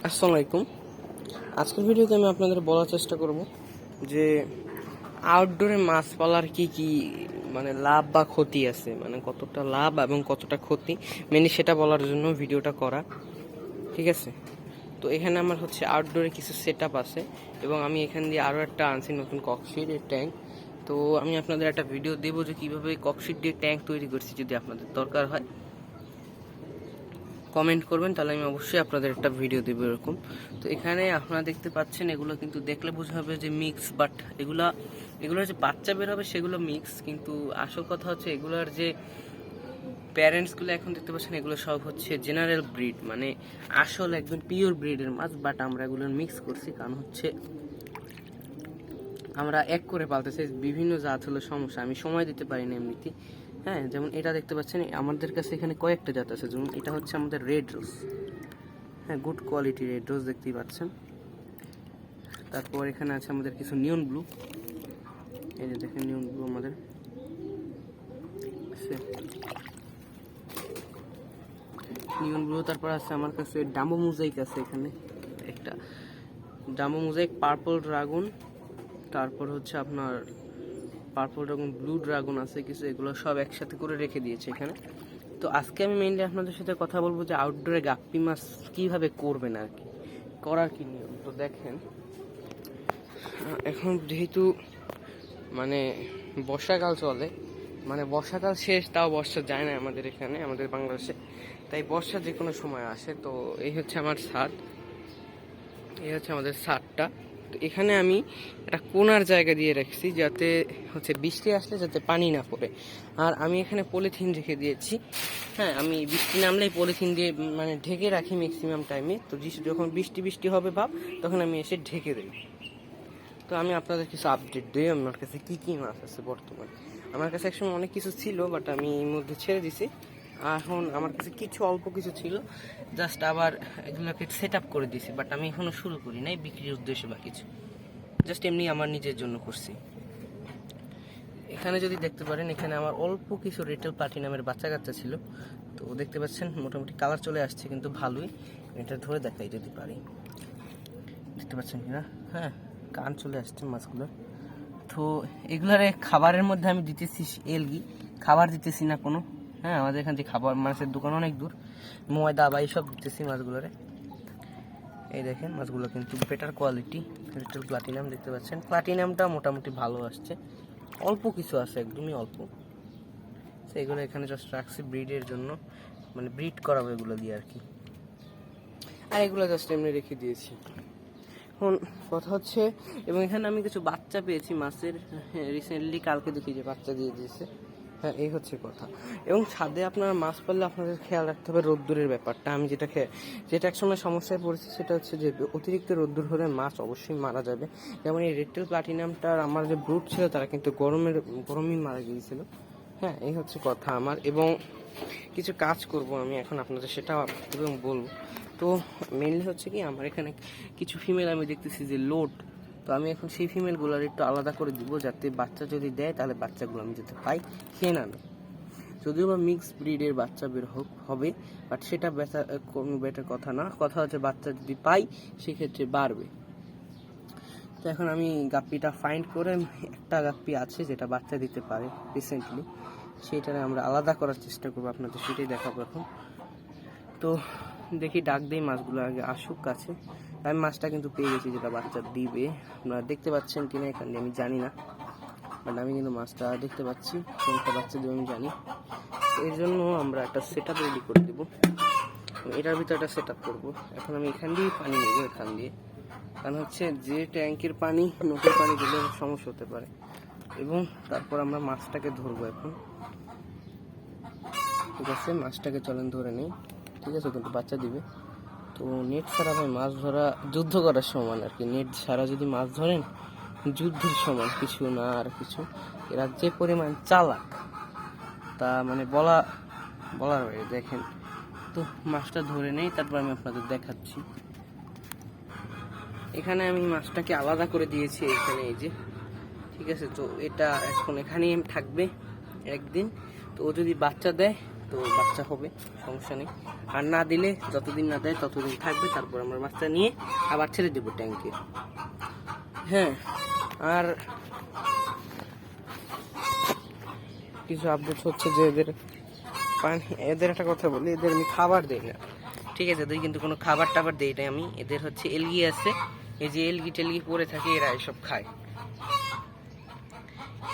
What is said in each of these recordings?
আসসালামু আলাইকুম। আজকের ভিডিওতে আমি আপনাদের বলার চেষ্টা করব যে আউটডোরে মাছ পালার কি কি লাভ বা ক্ষতি আছে, কতটা লাভ এবং কতটা ক্ষতি মেনলি সেটা বলার জন্য ভিডিওটা করা। ঠিক আছে, তো এখানে আমার হচ্ছে আউটডোরে কিছু সেট আপ আছে এবং আমি এখান দিয়ে আরও একটা আনছি নতুন ককশিটের ট্যাঙ্ক। তো আমি আপনাদের একটা ভিডিও দেবো যে কীভাবে ককশিট দিয়ে ট্যাঙ্ক তৈরি করছি। যদি আপনাদের দরকার হয় কমেন্ট করবেন, তাহলে আমি অবশ্যই আপনাদের একটা ভিডিও দেবো এরকম। তো এখানে আপনারা দেখতে পাচ্ছেন এগুলো কিন্তু দেখলে বোঝা হবে যে মিক্স, বাট এগুলোর যে বাচ্চা বের হবে সেগুলো মিক্স, কিন্তু আসল কথা হচ্ছে এগুলোর যে প্যারেন্টসগুলো এখন দেখতে পাচ্ছেন এগুলো সব হচ্ছে জেনারেল ব্রিড, আসল একদম পিওর ব্রিডের মাছ, বাট আমরা এগুলো মিক্স করছি। কারণ হচ্ছে আমরা এক করে পালতেছি, বিভিন্ন জাত হলো সমস্যা, আমি সময় দিতে পারি না এমনিতে। হ্যাঁ, যেমন এটা দেখতে পাচ্ছেন আমাদের কাছে এখানে কয়েকটা জাত আছে। যেমন এটা হচ্ছে আমাদের রেড রোজ, হ্যাঁ, গুড কোয়ালিটি রেড রোজ দেখতেই পাচ্ছেন। তারপর এখানে আছে আমাদের কিছু নিয়ন ব্লু, এই যে দেখেন নিয়ন ব্লু আমাদের আছে, নিয়ন ব্লু। তারপর আছে আমার কাছে ডাম্বো মোজাইক আছে, এখানে একটা ডাম্বো মোজাইক, পার্পল ড্রাগন, তারপর হচ্ছে আপনার পার্পল ড্রাগন, ব্লু ড্রাগন আছে কিছু, এগুলো সব একসাথে করে রেখে দিয়েছে এখানে। তো আজকে আমি মেইনলি আপনাদের সাথে কথা বলবো যে আউটডোরে গাপ্পি মাছ কীভাবে করবেন আর কি, করার কি নিয়ম। তো দেখেন, এখন যেহেতু বর্ষাকাল চলে, বর্ষাকাল শেষ, তাও বর্ষা যায় না আমাদের এখানে, আমাদের বাংলাদেশে, তাই বর্ষা যে কোনো সময় আসে। তো এই হচ্ছে আমার ছাদ, এই হচ্ছে আমাদের ছাদটা। তো এখানে আমি একটা কোণার জায়গা দিয়ে রাখছি যাতে হচ্ছে বৃষ্টি আসলে যাতে পানি না পড়ে। আর আমি এখানে পলিথিন রেখে দিয়েছি। হ্যাঁ, আমি বৃষ্টি নামলেই পলিথিন দিয়ে ঢেকে রাখি ম্যাক্সিমাম টাইমে। তো যখন বৃষ্টি হবে ভাব, তখন আমি এসে ঢেকে দিই। তো আমি আপনাদের কিছু আপডেট দিই আমার কাছে কী কী মাছ আছে বর্তমানে। আমার কাছে একসময় অনেক কিছু ছিল, বাট আমি এর মধ্যে ছেড়ে দিছি। এখন আমার কাছে অল্প কিছু ছিল, জাস্ট আবার এগুলোকে সেট আপ করে দিয়েছি, বাট আমি এখনও শুরু করি নাই বিক্রির উদ্দেশ্যে বা কিছু, জাস্ট এমনি আমার নিজের জন্য করছি। এখানে যদি দেখতে পারেন, এখানে আমার অল্প কিছু রেটেল প্লাটিনামের বাচ্চা কাচ্চা ছিল। তো দেখতে পাচ্ছেন মোটামুটি কালার চলে আসছে, কিন্তু ভালোই। এটা ধরে দেখাই যদি পারি, দেখতে পাচ্ছেন কিনা? হ্যাঁ, কান চলে আসছে মাছগুলো। তো এগুলার খাবারের মধ্যে আমি দিতেছি এলগি, খাবার দিতেছি না কোনো। হ্যাঁ, আমাদের এখান থেকে খাবার মাছের দোকান অনেক দূর, ময়দা বা এইসব দিতেছি মাছগুলোরে। এই দেখেন মাছগুলো কিন্তু বেটার কোয়ালিটি, লিটল প্লাটিনাম দেখতে পাচ্ছেন। প্লাটিনামটা মোটামুটি ভালো আসছে, অল্প কিছু আছে, একদমই অল্প। এগুলো এখানে জাস্ট রাখছি ব্রিডের জন্য, ব্রিড করাবো এগুলো দিয়ে আর কি। আর এগুলো জাস্ট এমনি রেখে দিয়েছি। এখন কথা হচ্ছে, এবং এখানে আমি কিছু বাচ্চা পেয়েছি মাছের, রিসেন্টলি কালকে দেখি যে বাচ্চা দিয়ে দিয়েছে। হ্যাঁ, এই হচ্ছে কথা। এবং ছাদে আপনারা মাছ পাললে আপনাদের খেয়াল রাখতে হবে রোদ্দুরের ব্যাপারটা। আমি যেটা একসময় সমস্যায় পড়েছি, সেটা হচ্ছে যে অতিরিক্ত রোদ্দুর হলে মাছ অবশ্যই মারা যাবে। যেমন এই রেডটেল প্লাটিনামটার আমার যে ব্রুড ছিল তারা কিন্তু গরমেই মারা গিয়েছিল। হ্যাঁ, এই হচ্ছে কথা আমার। এবং কিছু কাজ করব আমি এখন আপনাদের, সেটা এবং বলবো। তো মেনলি হচ্ছে কি, আমার এখানে কিছু ফিমেল আমি দেখতেছি যে লোড, তো আমি এখন সেই ফিমেলগুলোর একটু আলাদা করে দিব, যাতে বাচ্চা যদি দেয় তাহলে বাচ্চাগুলো আমি যাতে পাই, খেয়ে না নেয়। যদিও বা মিক্স ব্রিডের বাচ্চা বের হবে, বাট সেটা কোনো বেটার কথা না। কথা হচ্ছে বাচ্চা যদি পাই সেক্ষেত্রে বাড়বে। তো এখন আমি গাপ্পিটা ফাইন্ড করে, একটা গাপ্পি আছে যেটা বাচ্চা দিতে পারে রিসেন্টলি, সেইটারে আমরা আলাদা করার চেষ্টা করবো, আপনাদের সেটাই দেখাবো এখন। তো দেখি, ডাক দেই মাছগুলো আগে আসুক কাছে। আমি মাছটা কিন্তু পেয়ে গেছি যেটা বাচ্চা দিবে, আপনারা দেখতে পাচ্ছেন কিনা এখানে আমি জানি না, বাট আমি কিন্তু মাছটা দেখতে পাচ্ছি, কোনটা বাচ্চা দেবে আমি জানি। এর জন্য আমরা একটা সেট আপ রেডি করে দেবো, এটার ভিতরে একটা সেট আপ করবো। এখন আমি এখান দিয়েই পানি নেবো, এখান দিয়ে, কারণ হচ্ছে যে ট্যাঙ্কের পানি নদীর পানি দিলে সমস্যা হতে পারে। এবং তারপর আমরা মাছটাকে ধরবো এখন। ঠিক আছে, মাছটাকে চলেন ধরে নেই। ঠিক আছে, কিন্তু বাচ্চা দিবে। তো নেট ছাড়া ভাই মাছ ধরা যুদ্ধ করার সমান আর কি। নেট ছাড়া যদি মাছ ধরেন, যুদ্ধের সমান, কিছু না আর কিছু। এরা যে পরিমাণ চালাক, তা বলার বাইরে। দেখেন, তো মাছটা ধরে নেই, তারপর আমি আপনাদের দেখাচ্ছি। এখানে আমি মাছটাকে আলাদা করে দিয়েছি, এখানে এই যে। ঠিক আছে, তো এটা এখন এখানেই থাকবে একদিন। তো ও যদি বাচ্চা দেয় তো বাচ্চা হবে, সমস্যা নেই। আর না দিলে যতদিন না দেয় ততদিন থাকবে, তারপর আমরা বাচ্চা নিয়ে আবার ছেড়ে দেবো ট্যাঙ্কে। হ্যাঁ, আর কিছু আপডেট হচ্ছে যে এদের একটা কথা বলি, এদের আমি খাবার দিই না, ঠিক আছে? এদের কিন্তু কোনো খাবার টাবার দিই না আমি। এদের হচ্ছে এলগি আছে, এই যে এলগি টেলগি পরে থাকে, এরা এসব খায়,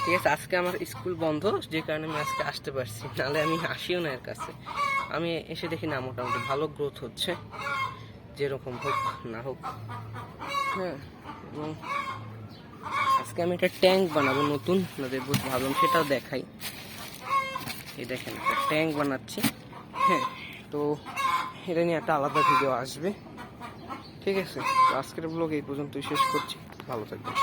ঠিক আছে? আজকে আমার স্কুল বন্ধ, যে কারণে আমি আজকে আসতে পারছি, নাহলে আমি আসিও না এর কাছে। আমি এসে দেখি না মোটামুটি ভালো গ্রোথ হচ্ছে, যেরকম হোক না হোক। হ্যাঁ, এবং আজকে আমি একটা ট্যাঙ্ক বানাবো নতুন, আপনাদের ভাবলাম সেটাও দেখাই। এই দেখেন একটা ট্যাঙ্ক বানাচ্ছি। হ্যাঁ, তো এটা নিয়ে একটা আলাদা ভিডিও আসবে, ঠিক আছে? তো আজকের ব্লগ এই পর্যন্তই শেষ করছি, ভালো থাকবেন।